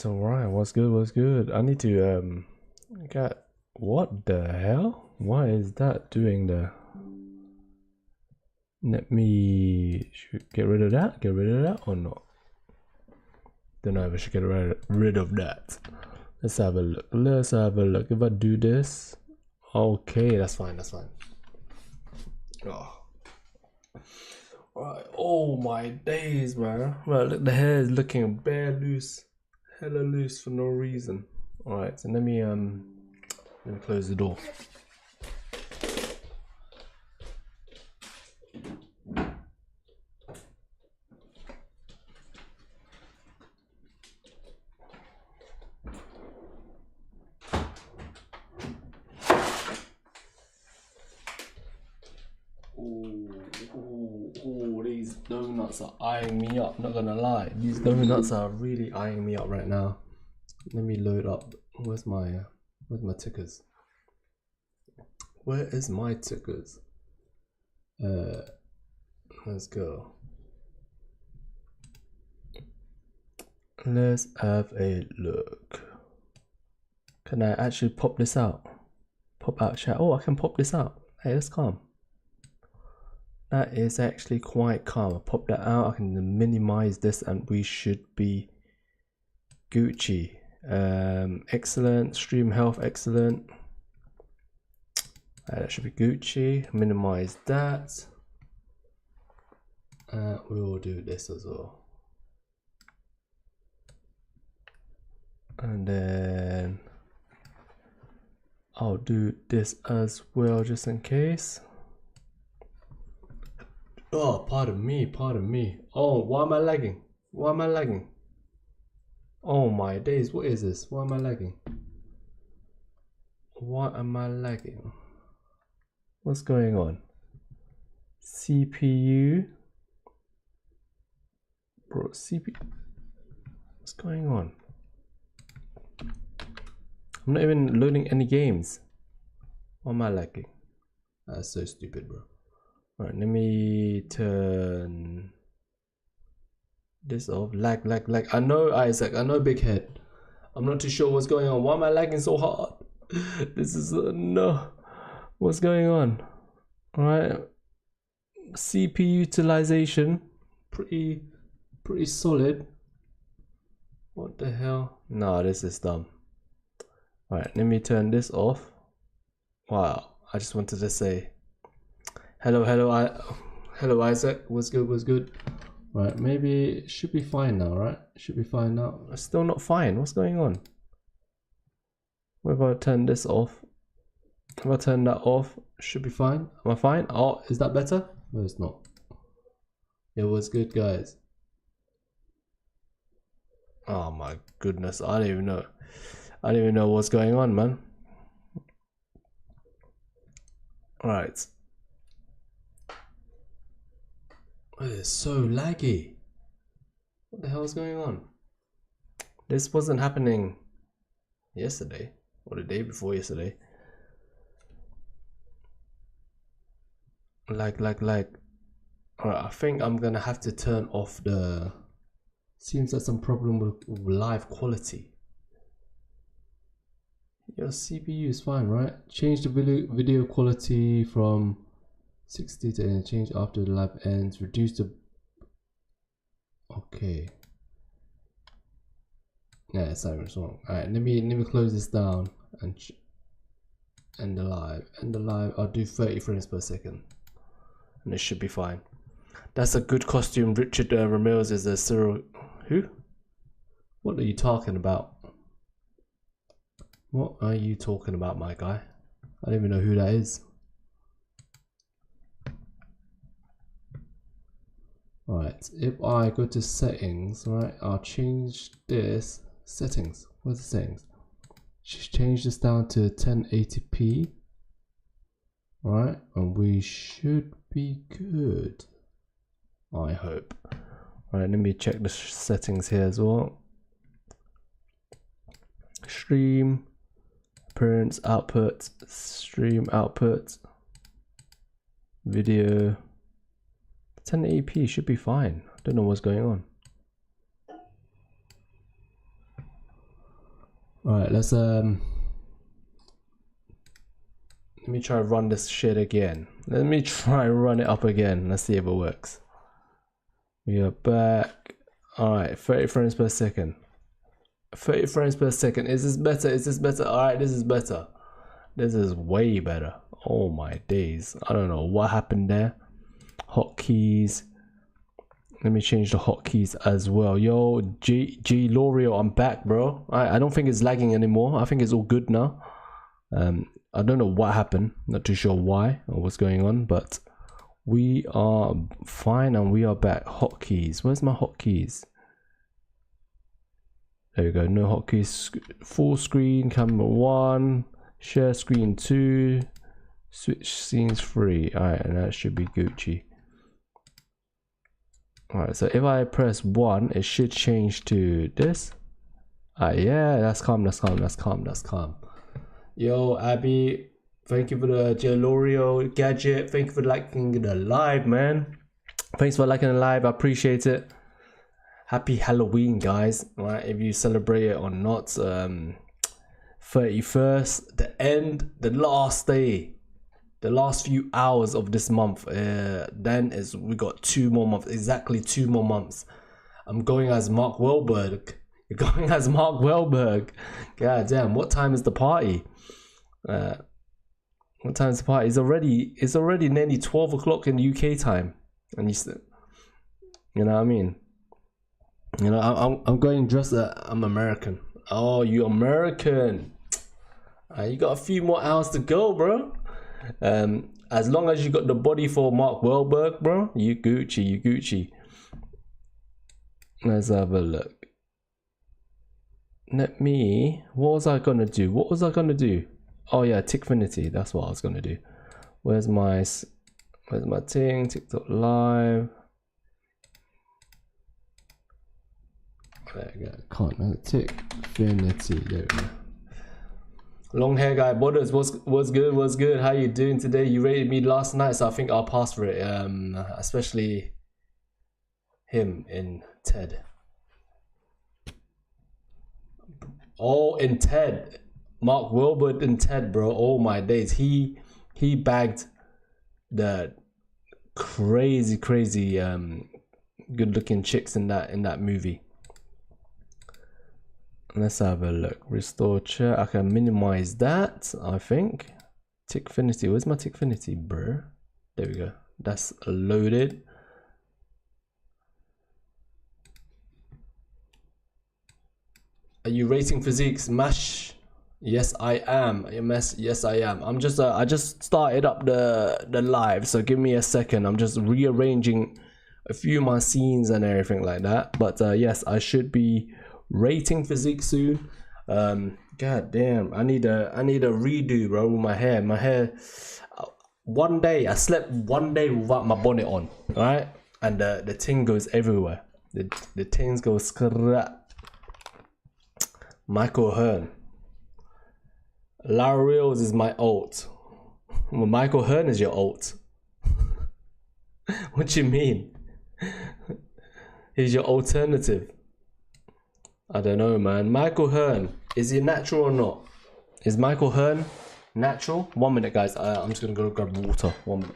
Alright, what's good? I need to get, what the hell? Why is that doing the, let me, should get rid of that or not? Don't know if I should get rid of that. Let's have a look, if I do this, okay, that's fine. Oh. Right, oh my days, man. Right, look, the hair is looking bare loose, hella loose for no reason. All right, so let me close the door. Oh, these donuts are eyeing me up, not gonna lie. These donuts are really eyeing me up right now. Let me load up. Where's my tickers? Where is my tickers? Let's go. Let's have a look. Can I actually pop this out? Pop out chat. Oh, I can pop this out. Hey, that's calm. That is actually quite calm. I pop that out. I can minimize this and we should be Gucci. Excellent. Stream health, excellent. That should be Gucci. Minimize that. We will do this as well. And then I'll do this as well just in case. Oh, pardon me. Oh, why am I lagging? Oh my days, what is this? Why am I lagging? What's going on? CPU. Bro, CPU. What's going on? I'm not even loading any games. Why am I lagging? That's so stupid, bro. Alright, let me turn this off. Lag. I know, Isaac. I know, big head. I'm not too sure what's going on. Why am I lagging so hard? This is no. What's going on? Alright. CPU utilization. Pretty solid. What the hell? No, this is dumb. Alright, let me turn this off. Wow. I just wanted to say hello Isaac. What's good? Right, maybe it should be fine now, right? Should be fine now. It's still not fine. What's going on? What if I turn this off? If I turn that off, should be fine. Am I fine? Oh, is that better? No, it's not. It was good, guys. Oh my goodness, I don't even know what's going on, man. Alright. It's so laggy. What the hell is going on? This wasn't happening yesterday or the day before yesterday. Lag. Alright, I think I'm gonna have to turn off the... Seems like some problem with live quality. Your CPU is fine, right? Change the video quality from 60 to change after the live ends. Reduce the... Okay. Yeah, something's wrong. Alright, let me close this down and end the live. I'll do 30 frames per second. And it should be fine. That's a good costume. Richard Ramirez is a Cyril... Who? What are you talking about? What are you talking about, my guy? I don't even know who that is. Alright, if I go to settings, right, I'll change this. Settings. Where's the settings? Just change this down to 1080p. Alright, and we should be good. I hope. Alright, let me check the settings here as well. Stream, appearance, output, stream output, video. 1080p should be fine. I don't know what's going on. Alright, let's let me try run this shit again. Let me try run it up again. Let's see if it works. We are back. Alright, 30 frames per second. 30 frames per second. Is this better? Is this better? Alright, this is better. This is way better. Oh my days. I don't know what happened there. Hotkeys. Let me change the hotkeys as well. Yo, G L'Oreal, I'm back, bro. I don't think it's lagging anymore. I think it's all good now. I don't know what happened. Not too sure why or what's going on, but we are fine and we are back. Hotkeys. Where's my hotkeys? There we go. No hotkeys. Full screen, camera 1, share screen 2, switch scenes 3. Alright, and that should be Gucci. Alright, so if I press 1, it should change to this. Yeah, that's calm, that's calm, that's calm, that's calm. Yo, Abby, thank you for the L'Oreal gadget. Thank you for liking the live, man. Thanks for liking the live, I appreciate it. Happy Halloween, guys. Right, if you celebrate it or not. 31st, the last day. The last few hours of this month, then is we got 2 more months, exactly 2 more months. I'm going as Mark Wahlberg. You're going as Mark Wahlberg. God damn, what time is the party? What time is the party? It's already nearly 12 o'clock in UK time, and you know what I mean? You know, I'm going dressed. I'm American. Oh, you American? You got a few more hours to go, bro. As long as you got the body for Mark Wahlberg, bro, you Gucci, you Gucci. Let's have a look. What was I gonna do? Oh yeah, Tickfinity, that's what I was gonna do. Where's my thing? TikTok live. There we go. Can't Tickfinity. There we go. Long hair guy, Borders, what's good? How you doing today? You rated me last night, so I think I'll pass for it. Especially him in Ted. Oh, in Ted, Mark Wahlberg in Ted, bro. Oh my days, he bagged the crazy good-looking chicks in that movie. Let's have a look. Restore chair. I can minimize that, I think. Tickfinity. Where's my Tickfinity, bro? There we go. That's loaded. Are you rating Physiques? Mash. Yes, I am. Yes, I am. I'm just I just started up the live, so give me a second. I'm just rearranging a few of my scenes and everything like that. But yes, I should be rating Physique soon. God damn, I need a redo, bro, with my hair. My hair, one day I slept one day without my bonnet on, right? And the ting goes everywhere. The tings go scrap. Michael Hearn. Lara Reels is my alt. Well, Michael Hearn is your alt. What you mean? He's your alternative. I don't know, man. Michael Hearn, is he natural or not? Is Michael Hearn natural? 1 minute, guys. I'm just gonna go grab water. 1 minute.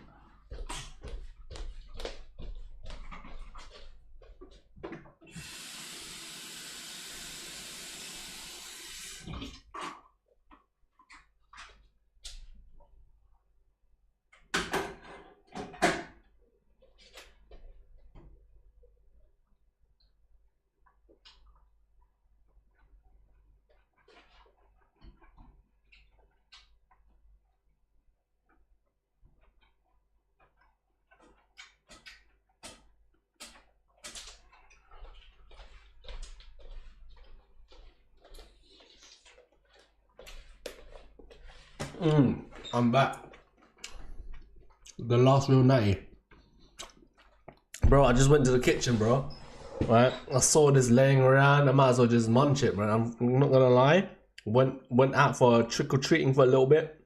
I'm back. The last real natty. Bro, I just went to the kitchen, bro. Right? I saw this laying around. I might as well just munch it, man. I'm not gonna lie. Went out for trick-or-treating for a little bit.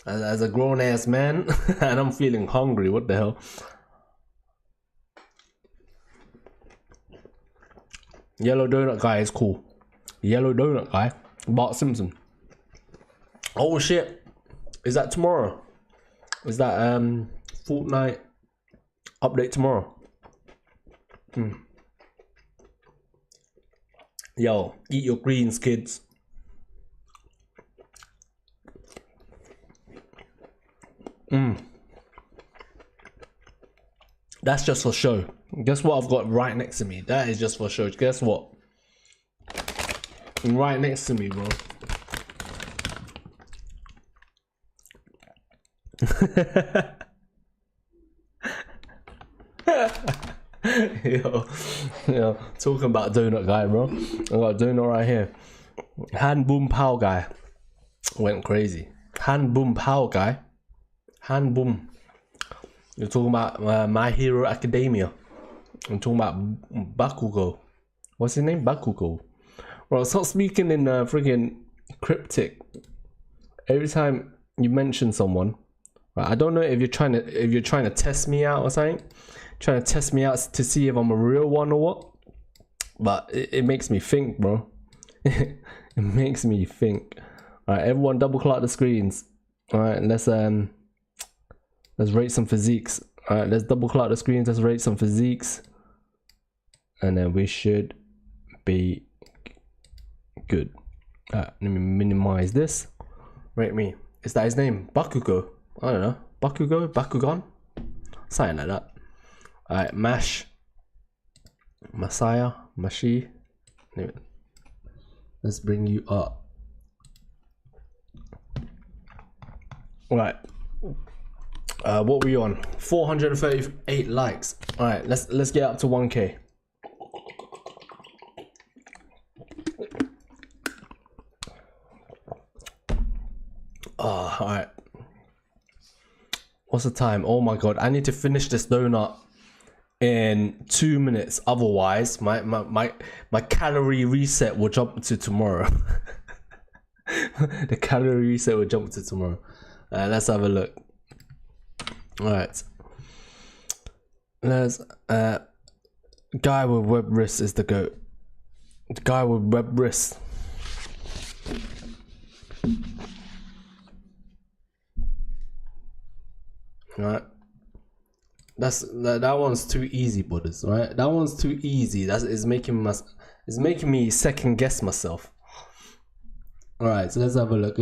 As a grown-ass man. And I'm feeling hungry. What the hell? Yellow donut guy is cool. Yellow donut guy. Bart Simpson. Oh shit. Is that tomorrow? Is that Fortnite update tomorrow? Yo, eat your greens, kids. That's just for show. Guess what I've got right next to me? That is just for show. Guess what? Right next to me, bro. yo, talking about donut guy, bro. I got a donut right here. Han Boom Pow guy went crazy. Han Boom Pow guy. Han Boom. You're talking about My Hero Academia. I'm talking about Bakugo. What's his name? Bakugo. Bro, stop speaking in friggin' cryptic. Every time you mention someone, right, I don't know if you're trying to test me out or something. Trying to test me out to see if I'm a real one or what. But it makes me think, bro. It makes me think. Alright, everyone double clock the screens. Alright, let's rate some physiques. Alright, let's double clock the screens, let's rate some physiques. And then we should be good. Let me minimize this. Rate me. Is that his name? Bakugo? I don't know. Bakugo? Bakugan? Something like that. Alright, Mash. Messiah. Mashi. Let's bring you up. Right. What were we on? 438 likes. Alright, let's get up to 1k. Alright. What's the time? Oh my god, I need to finish this donut in 2 minutes. Otherwise, my calorie reset will jump to tomorrow. The calorie reset will jump to tomorrow. Let's have a look. Alright. Let's guy with web wrists is the GOAT. The guy with web wrists. Right. That one's too easy, brothers. Right, that one's too easy. It's making me second guess myself. All right, so let's have a look.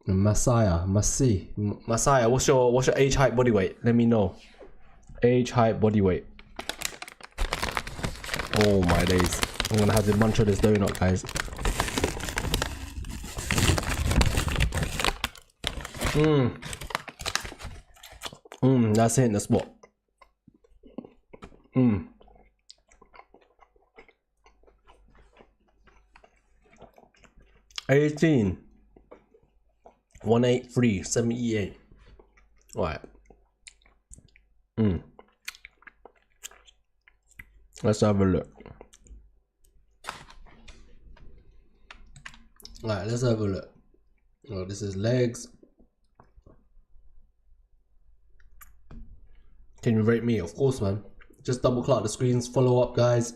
Messiah. What's your age, height, body weight? Let me know. Age, height, body weight. Oh my days! I'm gonna have to munch on this donut, guys. That's hitting the spot. 18. 183, 78. Alright. Let's have a look. Alright, let's have a look. Oh, this is legs. Can you rate me? Of course, man. Just double click the screens, follow up, guys,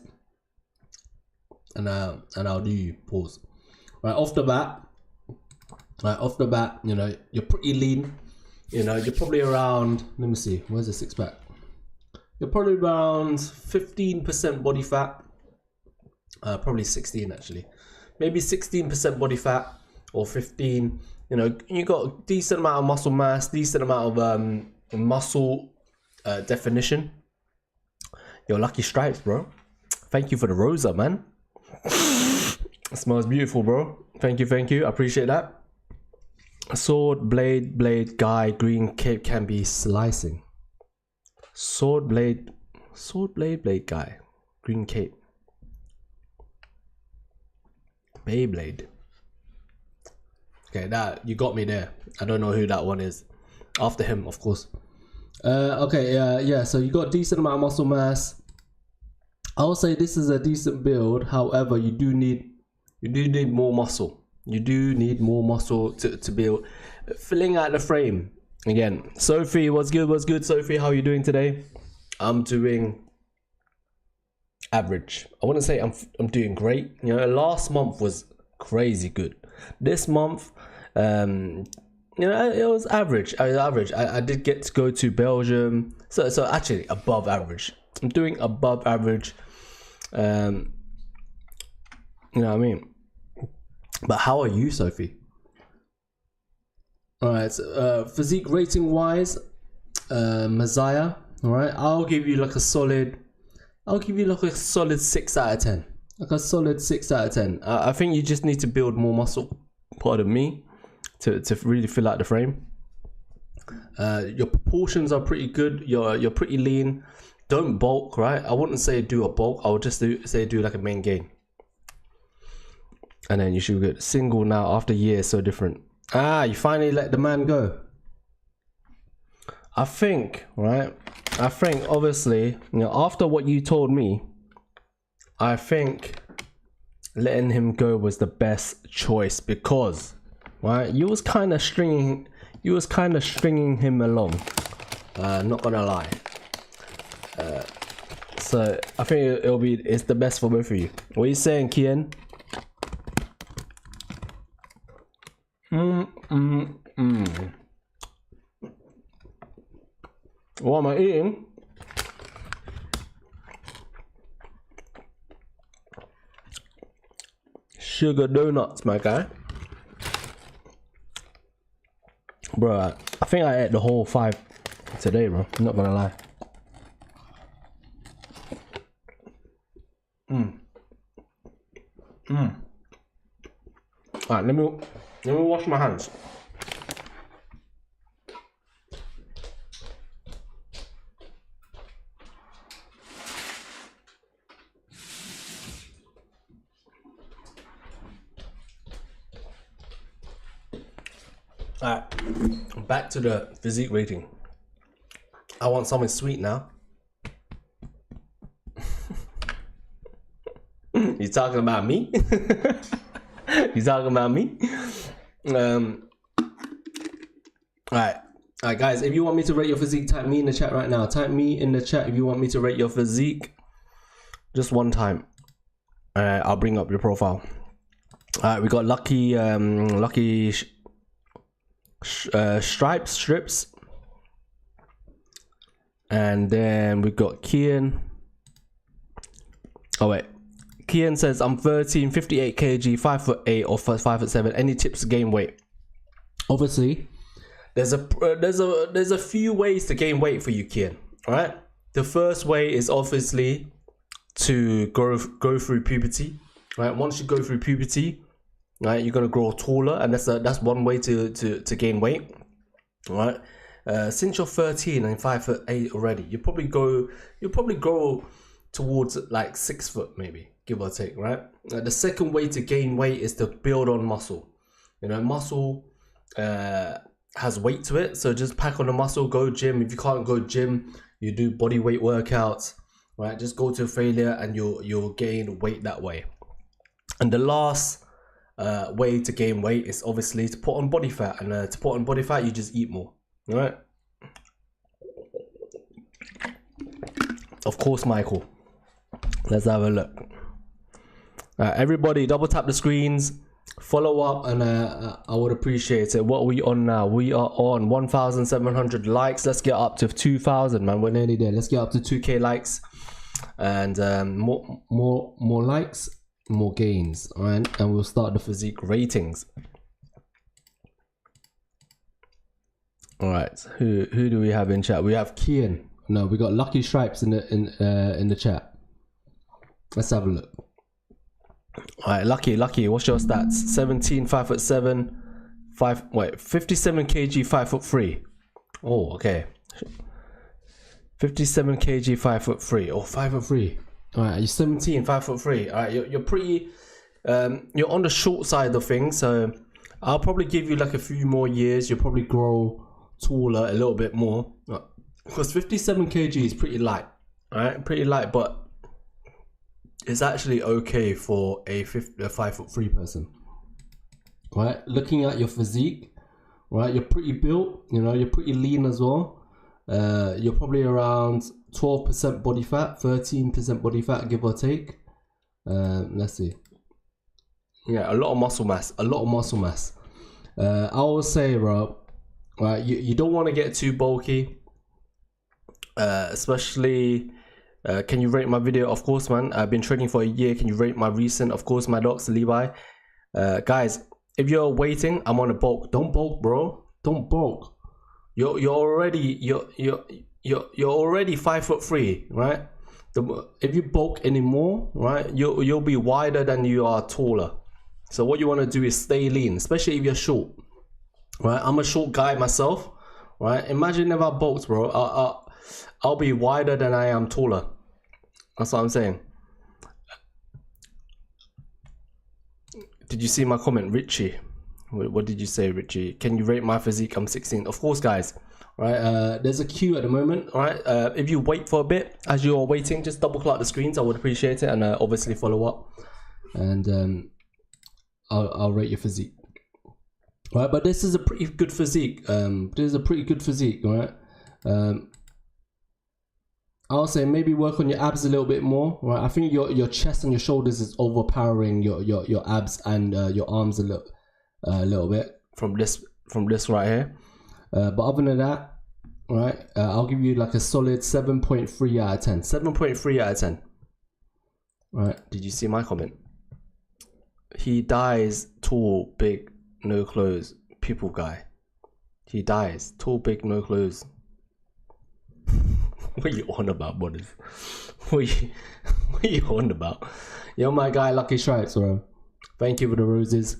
and I'll do you. Pause. Right off the bat, you know, you're pretty lean. You know, you're probably around, let me see, where's the six pack? You're probably around 15% body fat. Probably 16 actually. Maybe 16% body fat or 15. You know, you got a decent amount of muscle mass, decent amount of muscle definition. Your lucky stripes, bro. Thank you for the rosa, man. It smells beautiful, bro. Thank you. I appreciate that. Sword, blade, guy, green cape can be slicing. Sword, blade, guy, green cape. Beyblade. Okay, that you got me there. I don't know who that one is. After him, of course. Okay, yeah. So you got a decent amount of muscle mass. I'll say this is a decent build. However, you do need more muscle. You do need more muscle to build. Filling out the frame again. Sophie, what's good? Sophie, how are you doing today? I'm doing average. I wouldn't say I'm doing great. You know, last month was crazy good. This month, you know, it was average. I did get to go to Belgium, so actually above average. I'm doing above average. You know what I mean? But how are you, Sophie? All right, so, physique rating wise, Messiah. All right, I'll give you like a solid 6 out of 10. Like a solid 6 out of 10. I think you just need to build more muscle. Pardon me. To really fill out the frame. Your proportions are pretty good. You're pretty lean. Don't bulk, right? I wouldn't say do a bulk. I would just say do like a main gain. And then you should get single now after years. So different. You finally let the man go. I think, right? I think obviously, you know, after what you told me, I think letting him go was the best choice because, right, you was kind of stringing him along. Not gonna lie. So I think it's the best for both of you. What are you saying, Nguyen? What am I eating? Sugar donuts, my guy. Bro, I think I ate the whole 5 today, bro. I'm not gonna lie. Alright, let me wash my hands. Alright, back to the physique rating. I want something sweet now. You talking about me? You talking about me? Alright, guys, if you want me to rate your physique, type me in the chat right now. Type me in the chat if you want me to rate your physique. Just one time. I'll bring up your profile. Alright, we got lucky strips, and then we got Nguyen. Oh wait, Nguyen says I'm 13, 58 kg, 5'8" or 5'7". Any tips to gain weight? Obviously, there's a few ways to gain weight for you, Nguyen. All right, the first way is obviously to go through puberty. Right, once you go through puberty, right, you're gonna grow taller, and that's one way to gain weight. All right, since you're 13 and 5'8" already, you'll probably grow towards like 6 foot, maybe, give or take. Right. The second way to gain weight is to build on muscle. You know, muscle has weight to it, so just pack on the muscle. Go gym. If you can't go gym, you do body weight workouts. Right, just go to failure, and you'll gain weight that way. And the last way to gain weight is obviously to put on body fat, and to put on body fat, you just eat more. All right. Of course, Michael. Let's have a look. Everybody, double tap the screens, follow up, and I would appreciate it. What are we on now? We are on 1,700 likes. Let's get up to 2,000, man. We're nearly there. Let's get up to 2K likes, and more likes, more gains. All right, and we'll start the physique ratings. All right, who do we have in chat? We have Nguyen. No, we got Lucky Stripes in the chat. Let's have a look. All right, Lucky, what's your stats? 17, 5'7", 57 kg, 5'3". Oh, okay. 57 kg, 5'3". Oh, 5'3". All right, you're 17, 5'3". All right, you're pretty. You're on the short side of things, so I'll probably give you like a few more years. You'll probably grow taller a little bit more, because 57 kg is pretty light. All right, pretty light, but it's actually okay for a 5'3" person. Right, looking at your physique, right, you're pretty built. You know, you're pretty lean as well. You're probably around 12% body fat, 13% body fat, give or take. Let's see. Yeah, a lot of muscle mass. A lot of muscle mass. I will say, bro, right, you don't want to get too bulky. Especially, can you rate my video? Of course, man. I've been training for a year. Can you rate my recent? Of course, my docs, Levi. Guys, if you're waiting, I'm on a bulk. Don't bulk, bro. Don't bulk. You're already 5'3", right? If you bulk anymore, right, you'll be wider than you are taller. So what you want to do is stay lean, especially if you're short, right? I'm a short guy myself, right? Imagine if I bulked, bro. I'll be wider than I am taller. That's what I'm saying. Did you see my comment, Richie? What did you say, Richie? Can you rate my physique? I'm 16. Of course, guys. Right, there's a queue at the moment. Right, if you wait for a bit, as you're waiting, just double click the screens. I would appreciate it, and obviously follow up, and I'll rate your physique. Right, but this is a pretty good physique. This is a pretty good physique, right? I'll say maybe work on your abs a little bit more, right? I think your chest and your shoulders is overpowering your abs and your arms a little bit from this right here. But other than that, right, I'll give you like a solid 7.3 out of 10. 7.3 out of 10. Right, did you see my comment? He dies tall, big, no clothes, people guy. He dies tall, big, no clothes. What are you on about, brothers? What are you on about? Yo, my guy, Lucky Stripes, bro. Thank you for the roses.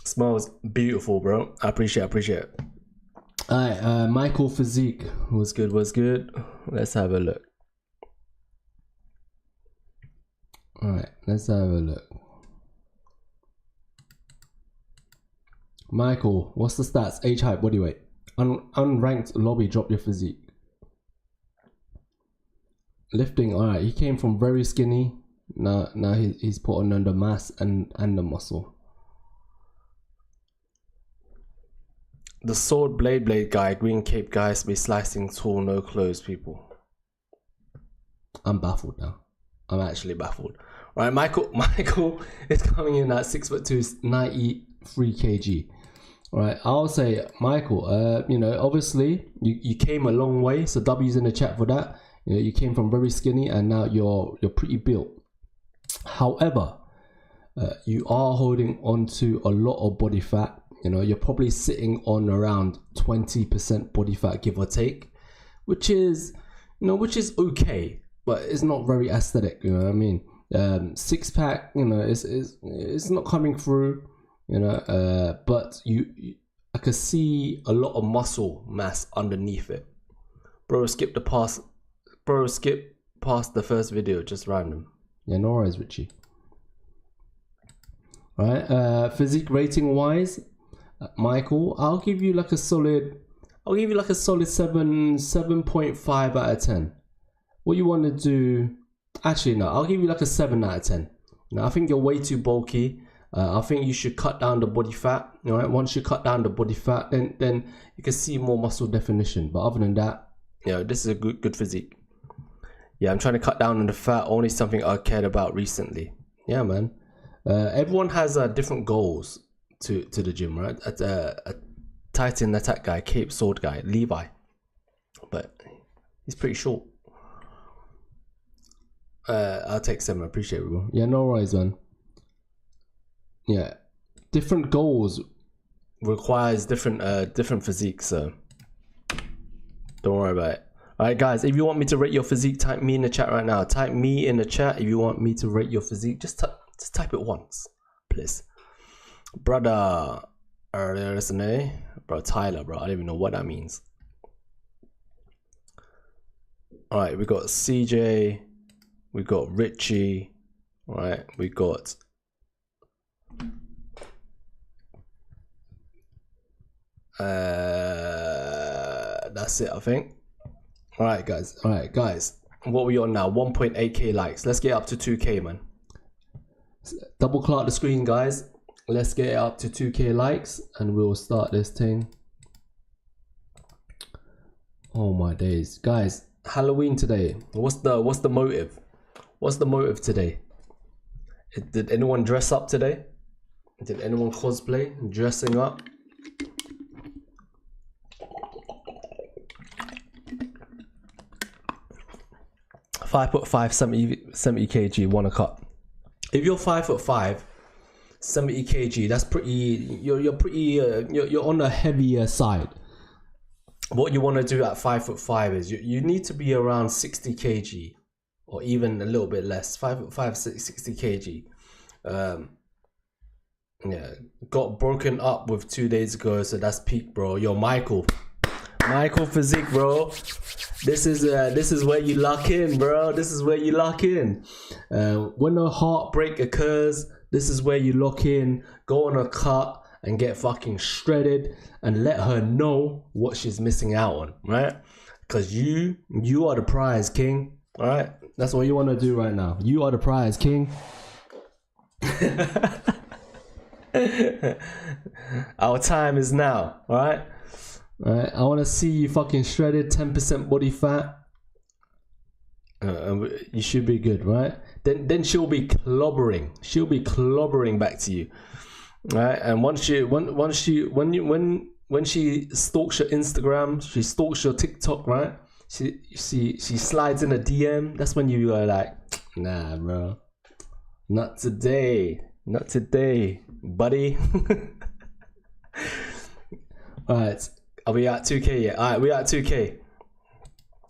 Smells beautiful, bro. I appreciate it. Alright, Michael Physique was good. Let's have a look. Alright, let's have a look. Michael, what's the stats? Age, height, body weight. Unranked lobby, drop your physique. Lifting, alright, he came from very skinny. Now he's put on the mass and the muscle. The sword blade guy, green cape guys be slicing tall, no clothes people. I'm baffled now. I'm actually baffled. Right, Michael is coming in at 6'2", 93 kg. Right, I'll say Michael. You know, obviously you came a long way. So W's in the chat for that. You know, you came from very skinny and now you're pretty built. However, you are holding on to a lot of body fat. You know, you're probably sitting on around 20% body fat, give or take, which is okay, but it's not very aesthetic. You know what I mean? Six pack, you know, it's not coming through. You know, but I can see a lot of muscle mass underneath it. Bro, skip past the first video, just random. Yeah, no worries, Richie. All right, physique rating wise, Michael, I'll give you like a solid 7.5 out of 10. What you want to do? Actually, no, I'll give you like a 7 out of 10. Now, I think you're way too bulky. I think you should cut down the body fat. All right, once you cut down the body fat, then you can see more muscle definition. But other than that, you know, this is a good physique. Yeah, I'm trying to cut down on the fat. Only something I cared about recently. Yeah, man. Everyone has different goals to the gym, right? A Titan attack guy, cape sword guy, Levi, but he's pretty short. I'll take 7. I appreciate it, bro. Yeah, no worries, man. Yeah, different goals requires different physiques, so don't worry about it. All right, guys, if you want me to rate your physique, type me in the chat right now. Type me in the chat if you want me to rate your physique. Just type it once, please. Brother, listening, bro, Tyler, bro. I don't even know what that means. All right, we got CJ, we got Richie, all right, we got that's it, I think. All right, guys. What are we on now? 1.8k likes. Let's get up to 2k, man. Double click the screen, guys. Let's get it up to 2k likes and we'll start this thing. Oh my days, guys. Halloween today. What's the motive? What's the motive today? Did anyone dress up today? Did anyone cosplay? Dressing up? Five foot 5, 70 kg, 1 a cut. If you're 5'5", 70 kg, that's pretty. You're on the heavier side. What you want to do at 5'5" is you need to be around 60 kg, or even a little bit less. 5'5", 60 kg. Yeah, got broken up with 2 days ago, so that's peak, bro. Yo, Michael Physique, bro. This is where you lock in, bro. This is where you lock in. When a heartbreak occurs, this is where you lock in. Go on a cut and get fucking shredded, and let her know what she's missing out on, right? Because you are the prize, king. All right, that's what you want to do right now. You are the prize, king. Our time is now. All right. Alright, I want to see you fucking shredded, 10% body fat. You should be good, right? Then she'll be clobbering. She'll be clobbering back to you, right? And when she stalks your Instagram, she stalks your TikTok, right? She slides in a DM. That's when you are like, nah, bro, not today, buddy. Alright. Are we at 2K yet? Alright, we at 2K.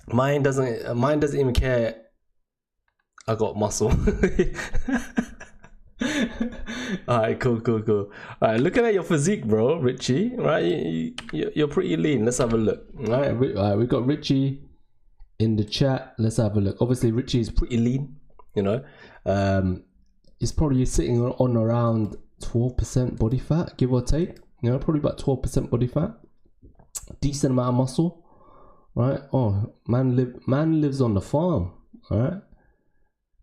Mine doesn't even care. I got muscle. Alright, cool. Alright, looking at your physique, bro, Richie. Right, you're pretty lean. Let's have a look. Alright, we got Richie in the chat. Let's have a look. Obviously, Richie is pretty lean. You know, he's probably sitting on around 12% body fat, give or take. You know, probably about 12% body fat. Decent amount of muscle, right? Oh, man lives on the farm. All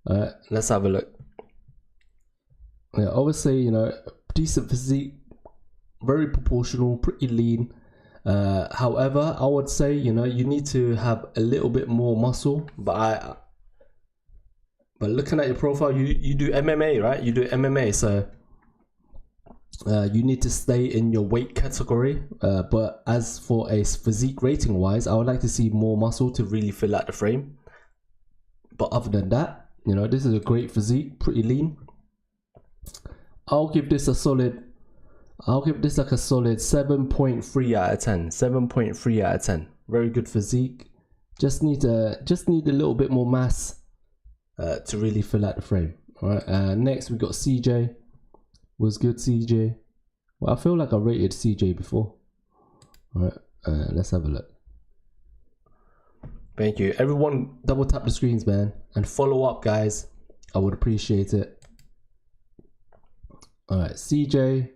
right, let's have a look. Yeah, obviously, you know, decent physique, very proportional, pretty lean. However, I would say, you know, you need to have a little bit more muscle. But looking at your profile, you do MMA, right? You do MMA, so you need to stay in your weight category. But as for a physique rating wise, I would like to see more muscle to really fill out the frame. But other than that, you know, this is a great physique, pretty lean. I'll give this like a solid 7.3 out of 10. 7.3 out of 10. Very good physique. Just need a little bit more mass to really fill out the frame. All right. Next we got CJ. Was good, CJ. Well, I feel like I rated CJ before. All right, let's have a look. Thank you, everyone. Double tap the screens, man, and follow up, guys. I would appreciate it. All right, CJ's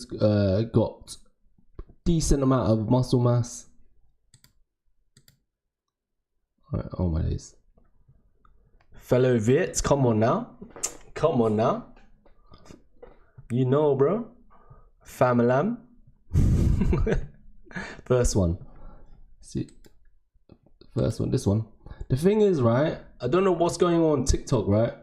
got decent amount of muscle mass. All right, oh my days. Fellow Vits, come on now. You know, bro. Famalam. First one. See. First one, this one. The thing is, right, I don't know what's going on TikTok, right?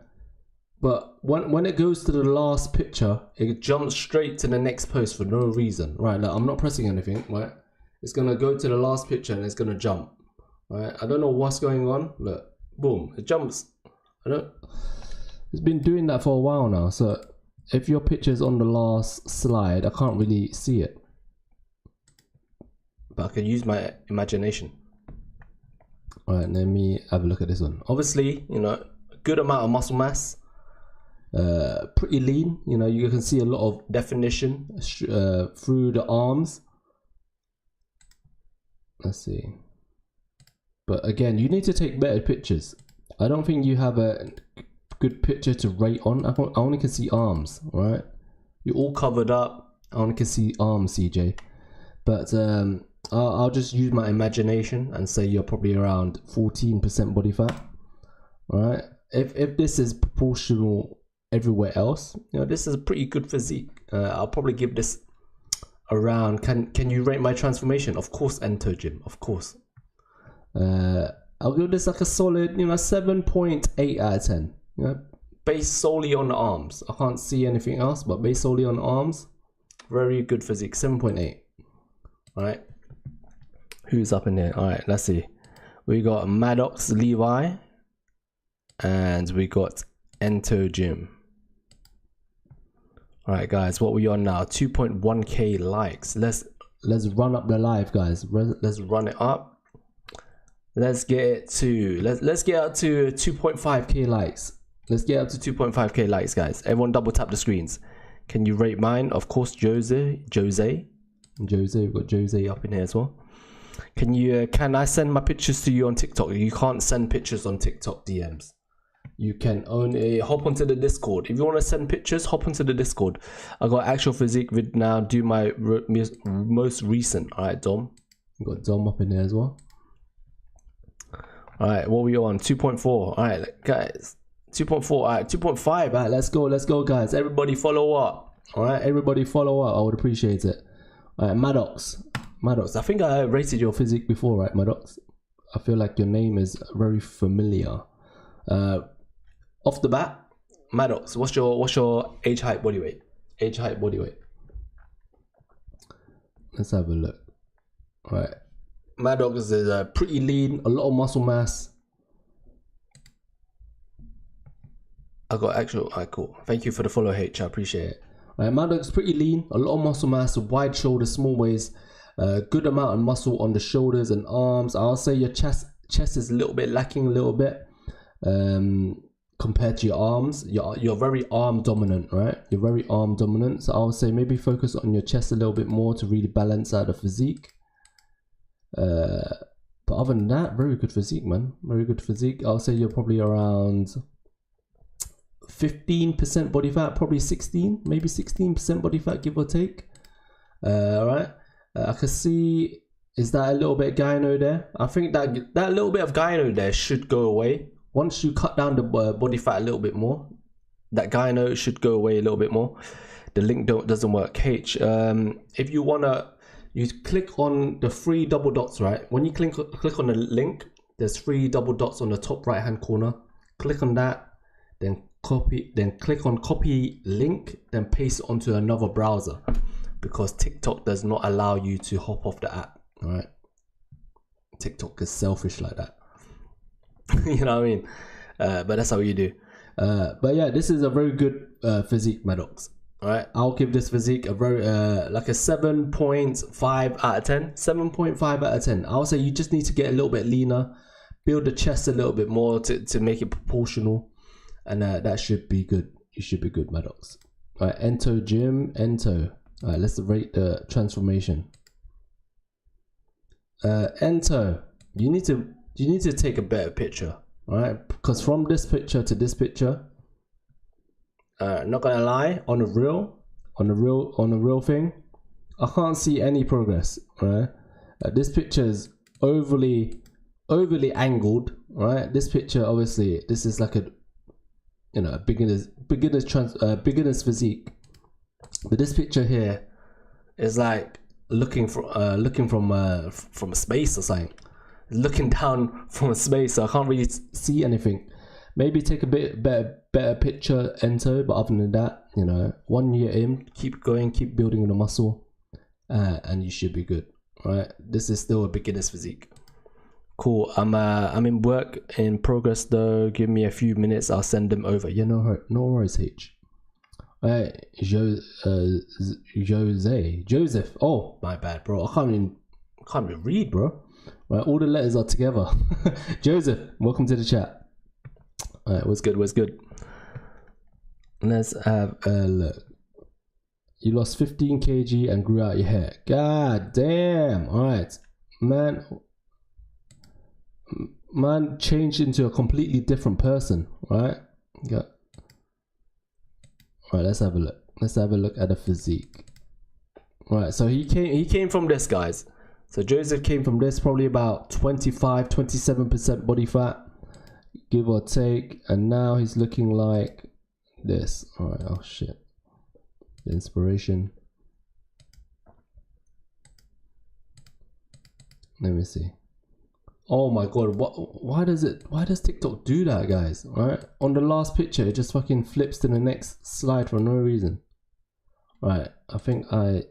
But when it goes to the last picture, it jumps straight to the next post for no reason. Right, like, I'm not pressing anything, right? It's gonna go to the last picture and it's gonna jump. Right? I don't know what's going on. Look, boom, it jumps. It's been doing that for a while now, so if your picture's on the last slide, I can't really see it. But I can use my imagination. Alright, let me have a look at this one. Obviously, you know, good amount of muscle mass. Pretty lean. You know, you can see a lot of definition through the arms. Let's see. But again, you need to take better pictures. I don't think you have a good picture to rate on. I only can see arms, right? You're all covered up. I only can see arms, CJ. But I'll just use my imagination and say you're probably around 14% body fat. Right? If this is proportional everywhere else, you know, this is a pretty good physique. I'll probably give this around. Can you rate my transformation? Of course, Ento Gym. Of course. I'll give this like a solid, you know, 7.8 out of 10. You know, based solely on the arms. I can't see anything else, but based solely on the arms, very good physique. 7.8. All right. Who's up in there? All right, let's see. We got Maddox Levi, and we got Ento Jim. All right, guys, what we on now? 2.1k likes. Let's run up the live, guys. Let's run it up. Let's get it to let's get up to 2.5k likes. Let's get up to 2.5k likes, guys. Everyone double tap the screens. Can you rate mine? Of course, Jose. We've got Jose up in here as well. Can I send my pictures to you on TikTok? You can't send pictures on TikTok DMs. You can only hop onto the Discord. If you want to send pictures, hop onto the Discord. I got actual physique vid now. Do my most recent. All right, Dom. We got Dom up in there as well. All right, what are we on? 2.4. All right, guys. 2.4. All right, 2.5. All right, let's go, guys. Everybody follow up. All right, everybody follow up. I would appreciate it. All right, Maddox. I think I rated your physique before, right, Maddox? I feel like your name is very familiar. Off the bat, Maddox, what's your age, height, body weight? Age, height, body weight. Let's have a look. All right, Maddox is pretty lean, a lot of muscle mass. I got actual. Alright, cool. Thank you for the follow, H. I appreciate it. All right, Maddox pretty lean, a lot of muscle mass, wide shoulders, small waist, good amount of muscle on the shoulders and arms. I'll say your chest is a little bit lacking, a little bit. Compared to your arms, you're very arm dominant, right? You're very arm dominant. So I would say maybe focus on your chest a little bit more to really balance out the physique. But other than that, very good physique, man. Very good physique. I'll say you're probably around 15% body fat, probably 16, maybe 16% body fat, give or take. All right. I can see. Is that a little bit gyno there? I think that little bit of gyno there should go away. Once you cut down the body fat a little bit more, that gyno should go away a little bit more. The link doesn't work. H, if you wanna, you click on the 3 double dots, right? When you click on the link, there's 3 double dots on the top right hand corner. Click on that, then click on copy link, then paste it onto another browser, because TikTok does not allow you to hop off the app. All right, TikTok is selfish like that. You know what I mean? But that's how you do. But yeah, this is a very good physique, Maddox. All right, I'll give this physique a very like a 7.5 out of 10. 7.5 out of 10. I'll say you just need to get a little bit leaner, build the chest a little bit more to make it proportional, and that should be good. You should be good, Maddox. All right, Ento Jim, Ento. All right, let's rate the transformation. Ento, you need to take a better picture, all right? Because from this picture to this picture, not gonna lie, on the real thing, I can't see any progress, right? This picture is overly angled, right? This picture, obviously, this is like a beginner's physique, but this picture here is like looking from space or something. Looking down from space, so I can't really see anything. Maybe take a bit better picture, Ento, but other than that, 1 year in, keep going, keep building the muscle, and you should be good. Right, this is still a beginner's physique. Cool. I'm in work in progress though. Give me a few minutes, I'll send them over. Yeah, no worries, H. Alright, Joseph. Oh, my bad, bro. I can't even read, bro. Right, all the letters are together. Joseph, welcome to the chat. All right, what's good? Let's have a look. You lost 15 kg and grew out your hair. God damn. All right, man changed into a completely different person. Right? Yeah. All right, let's have a look. Let's have a look at the physique. All right, so he came from this, guys. So Joseph came from this, probably about 27% body fat, give or take, and now he's looking like this. All right, oh shit, the inspiration. Let me see. Oh my god, why does TikTok do that, guys? Right? On the last picture, it just fucking flips to the next slide for no reason. Right, I think I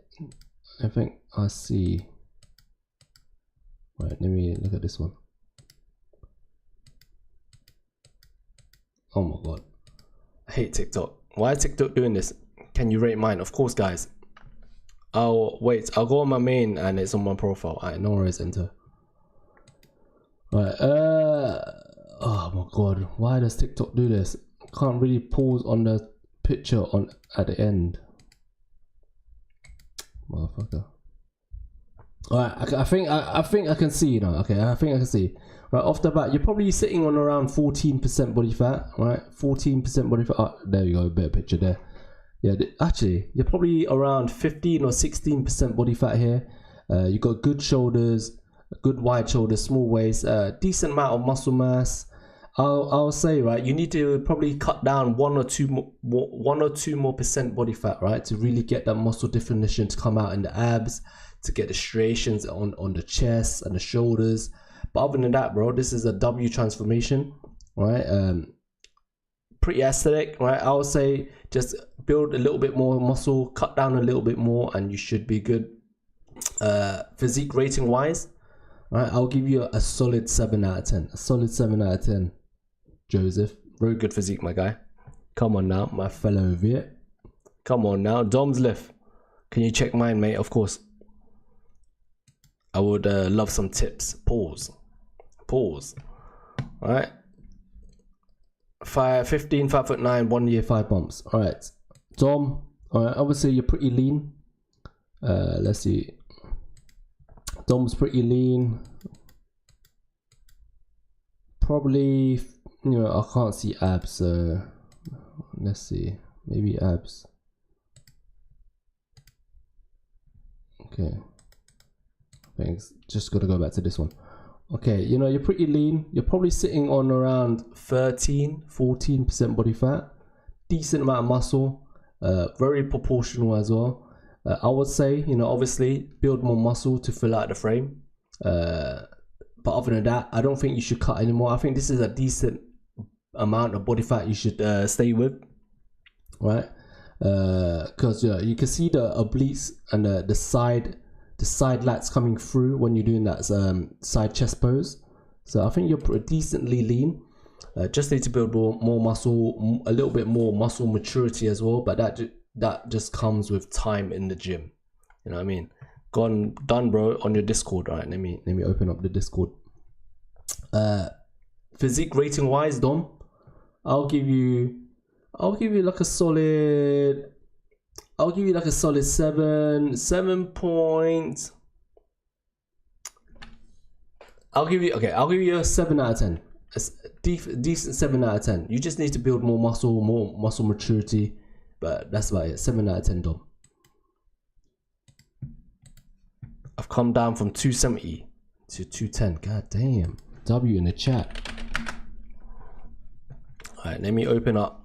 see. Right, let me look at this one. Oh my god. I hate TikTok. Why is TikTok doing this? Can you rate mine? Of course, guys. I'll go on my main and it's on my profile. Alright, no worries, enter. Right, oh my god, why does TikTok do this? Can't really pause on the picture at the end. Motherfucker. Alright, I think I can see now. Okay, I think I can see. Right, off the bat, you're probably sitting on around 14% body fat, right? 14% body fat. Oh, there you go, better picture there. Yeah, actually, you're probably around 15 or 16% body fat here. You got good shoulders, good wide shoulders, small waist, decent amount of muscle mass. I'll say, right, you need to probably cut down 1 or 2 more percent body fat, right, to really get that muscle definition to come out in the abs, to get the striations on the chest and the shoulders. But other than that, bro, this is a W transformation, right? Pretty aesthetic, right? I would say just build a little bit more muscle, cut down a little bit more, and you should be good. Physique rating wise, right? I'll give you a solid 7 out of 10. A solid 7 out of 10. Joseph, very good physique, my guy. Come on now, my fellow Viet. Come on now, Dom's left. Can you check mine, mate? Of course. I would love some tips. Pause. All right. 15, 5'9", 1 year, 5 bumps. All right, Dom. All right, obviously you're pretty lean. Let's see. Dom's pretty lean. Probably, you know, I can't see abs. So let's see. Maybe abs. Okay. Thanks. Just gotta go back to this one. Okay, you know, you're pretty lean. You're probably sitting on around 14% body fat. Decent amount of muscle. Very proportional as well. I would say, you know, obviously build more muscle to fill out the frame. But other than that, I don't think you should cut anymore. I think this is a decent amount of body fat you should stay with. Right? Because you can see the obliques and the side lats coming through when you're doing that side chest pose. So I think you're decently lean. Just need to build more muscle, a little bit more muscle maturity as well. But that just comes with time in the gym. You know what I mean? Done, bro. On your Discord. All right, let me open up the Discord. Physique rating wise, Dom, I'll give you like a solid. I'll give you like a solid 7 point. I'll give you a 7 out of 10. A decent 7 out of 10. You just need to build more muscle maturity, but that's about it. 7 out of 10, Dom. I've come down from 270 to 210. God damn. W in the chat. Alright, let me open up.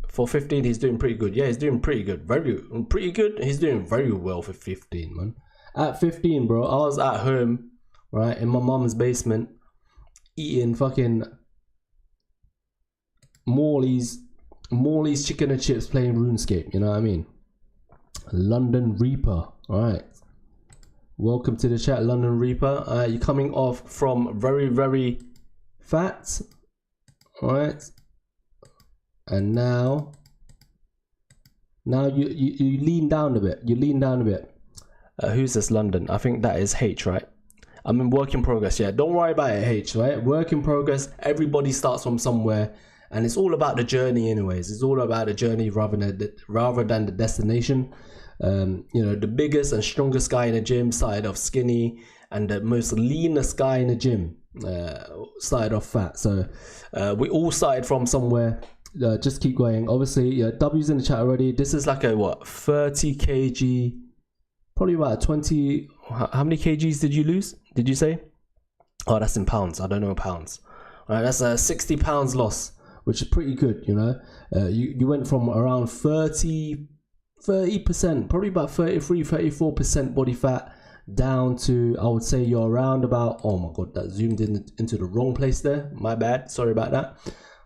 For 15, he's doing pretty good. Yeah, he's doing pretty good. Pretty good. He's doing very well for 15, man. At 15, bro, I was at home, right, in my mom's basement, eating fucking Morley's chicken and chips, playing RuneScape. You know what I mean? London Reaper. All right. Welcome to the chat, London Reaper. You're coming off from very, very fat. All right. And now you lean down a bit. You lean down a bit. Who's this, London? I think that is H, right? I'm in work in progress. Yeah, don't worry about it, H, right? Work in progress. Everybody starts from somewhere, and it's all about the journey, anyways. It's all about the journey rather than the destination. You know, the biggest and strongest guy in the gym started off skinny, and the most leanest guy in the gym started off fat. So we all started from somewhere. Just keep going. Obviously, yeah, W's in the chat already. This is like a 30 kg, probably about 20. How many kgs did you lose? Did you say? Oh, that's in pounds. I don't know pounds. All right, that's a 60 pounds loss, which is pretty good. You know, you went from around 30%, probably about 34% body fat, down to, I would say you're around about, oh my god, that zoomed in into the wrong place there, my bad, sorry about that.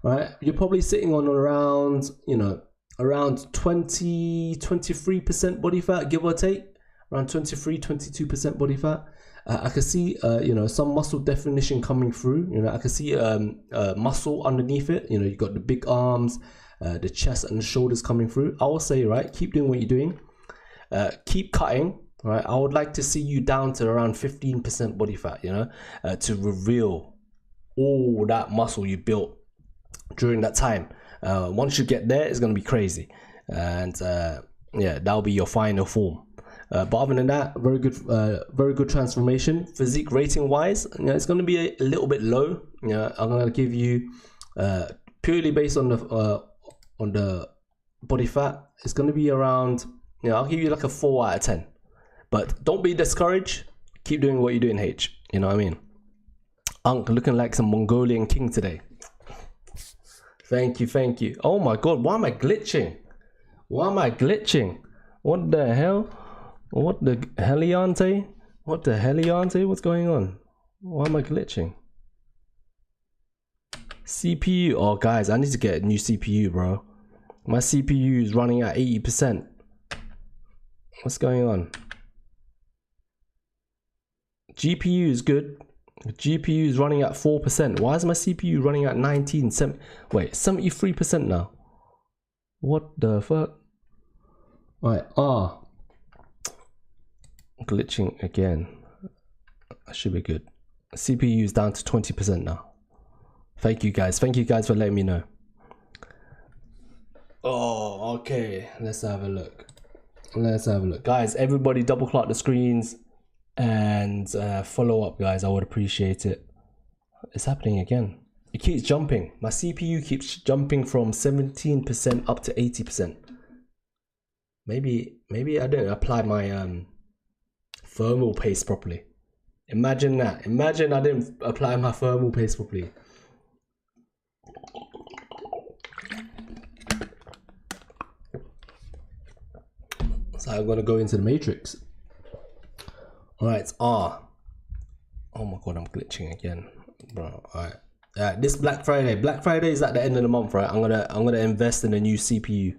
All right, you're probably sitting on around, you know, around 23% body fat, give or take, around 22% body fat. I can see, you know, some muscle definition coming through. You know, I can see muscle underneath it. You know, you got the big arms, the chest and the shoulders coming through. I will say, right, keep doing what you're doing. Keep cutting. Right, I would like to see you down to around 15% body fat. You know, to reveal all that muscle you built during that time. Once you get there, it's gonna be crazy, and yeah, that'll be your final form. But other than that, very good transformation. Physique rating wise, you know, it's going to be a little bit low. You know, I'm going to give you purely based on the body fat. It's going to be around, you know, I'll give you like a 4 out of 10. But don't be discouraged. Keep doing what you're doing, H. You know what I mean? Unk looking like some Mongolian king today. Thank you, thank you. Oh my god, why am I glitching? Why am I glitching? What the hell? What the heliante? What the heliante? What's going on? Why am I glitching? CPU. Oh, guys, I need to get a new CPU, bro. My CPU is running at 80%. What's going on? GPU is good. GPU is running at 4%. Why is my CPU running at wait, 73% now? What the fuck? Right, glitching again. I should be good. CPU is down to 20% now. Thank you guys for letting me know. Oh, okay, let's have a look. Guys, everybody double clock the screens and follow up, guys. I would appreciate it. It's happening again. It keeps jumping. My CPU keeps jumping from 17% up to 80%. Maybe I didn't apply my thermal paste properly. Imagine that. Imagine I didn't apply my thermal paste properly. So I'm gonna go into the matrix. Alright, it's R. Oh my god, I'm glitching again, bro. Alright. This Black Friday. Black Friday is at the end of the month, right? I'm gonna invest in a new CPU.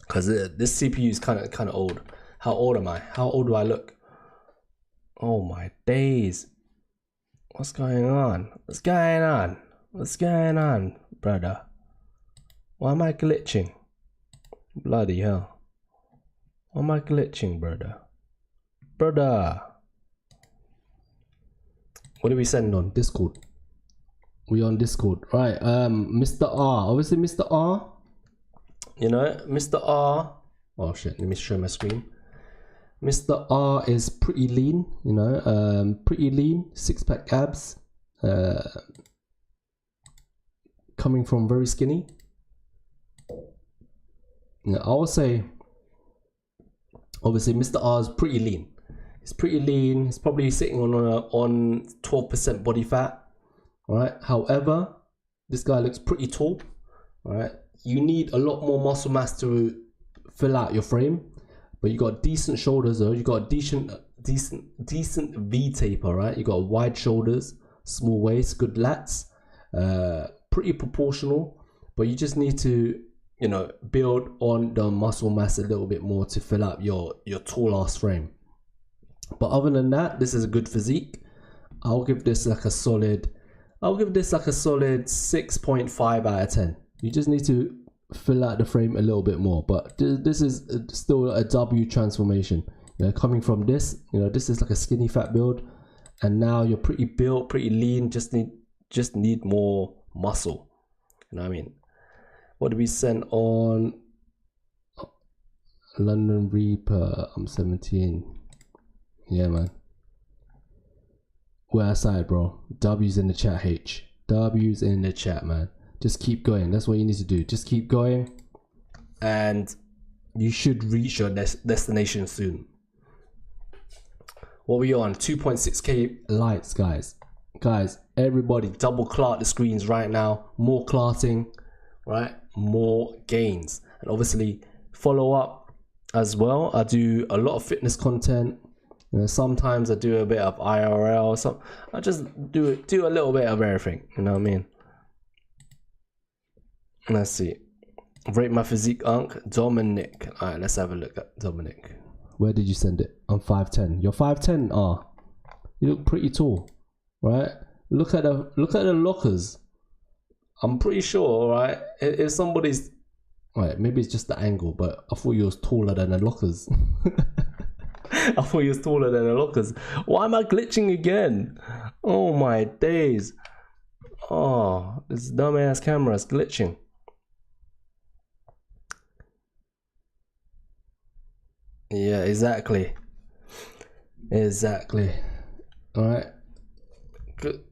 Cause this CPU is kind of old. How old am I? How old do I look? Oh my days. What's going on? What's going on? What's going on, brother? Why am I glitching? Bloody hell. Why am I glitching, brother? Brother. What do we send on? Discord. We on Discord. Right, Mr. R. Obviously Mr. R. You know, Mr. R. Oh shit, let me show my screen. Mr. R is pretty lean, you know, pretty lean, 6-pack abs, coming from very skinny. Yeah, I would say, obviously, Mr. R is pretty lean. He's pretty lean. He's probably sitting on 12% body fat. All right. However, this guy looks pretty tall. All right. You need a lot more muscle mass to fill out your frame. But you got decent shoulders though. You got decent V taper, right? You got wide shoulders, small waist, good lats, pretty proportional. But you just need to, you know, build on the muscle mass a little bit more to fill up your tall ass frame. But other than that, this is a good physique. I'll give this like a solid 6.5 out of 10. You just need to fill out the frame a little bit more, but this is still a W transformation. You know, coming from this, you know, this is like a skinny fat build, and now you're pretty built, pretty lean. Just need more muscle. You know what I mean? What do we send on? London Reaper. I'm 17. Yeah, man. We're outside, bro. W's in the chat, H. W's in the chat, man. Just keep going. That's what you need to do. Just keep going, and you should reach your destination soon. What are we on? 2.6k likes, guys. Guys, everybody double clock the screens right now. More clarting, right? More gains. And obviously follow up as well. I do a lot of fitness content. You know, sometimes I do a bit of IRL, so I just do a little bit of everything, you know what I mean? Let's see. Rate my physique, Unc. Dominic. Alright, let's have a look at Dominic. Where did you send it? I'm 5'10". You're 5'10". Ah, you look pretty tall, right? Look at the lockers. I'm pretty sure, right? If somebody's, right, maybe it's just the angle, but I thought you was taller than the lockers. I thought you was taller than the lockers. Why am I glitching again? Oh my days. Oh, this dumbass camera is glitching. Yeah, exactly. All right. Good.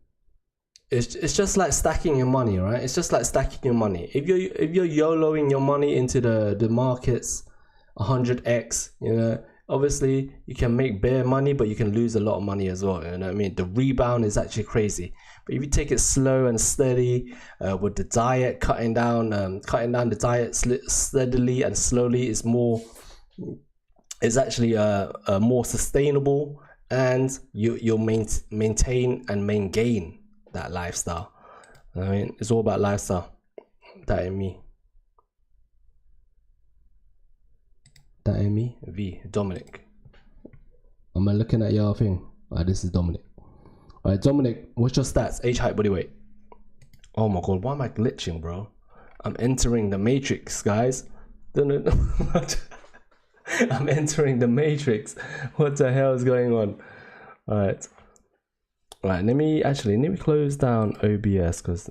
It's just like stacking your money, right? It's just like stacking your money. If you're YOLOing your money into the markets, 100x, you know, obviously you can make bare money, but you can lose a lot of money as well. You know what I mean? The rebound is actually crazy. But if you take it slow and steady, with the diet, cutting down the diet steadily and slowly, is actually more sustainable, and you'll maintain and maintain that lifestyle. I mean, it's all about lifestyle. That ain't me. V. Dominic. Am I looking at your thing? This is Dominic. Alright, Dominic, what's your stats? Age, height, body weight. Oh my god, why am I glitching, bro? I'm entering the matrix, guys. I'm entering the matrix. What the hell is going on? Alright, let me close down OBS because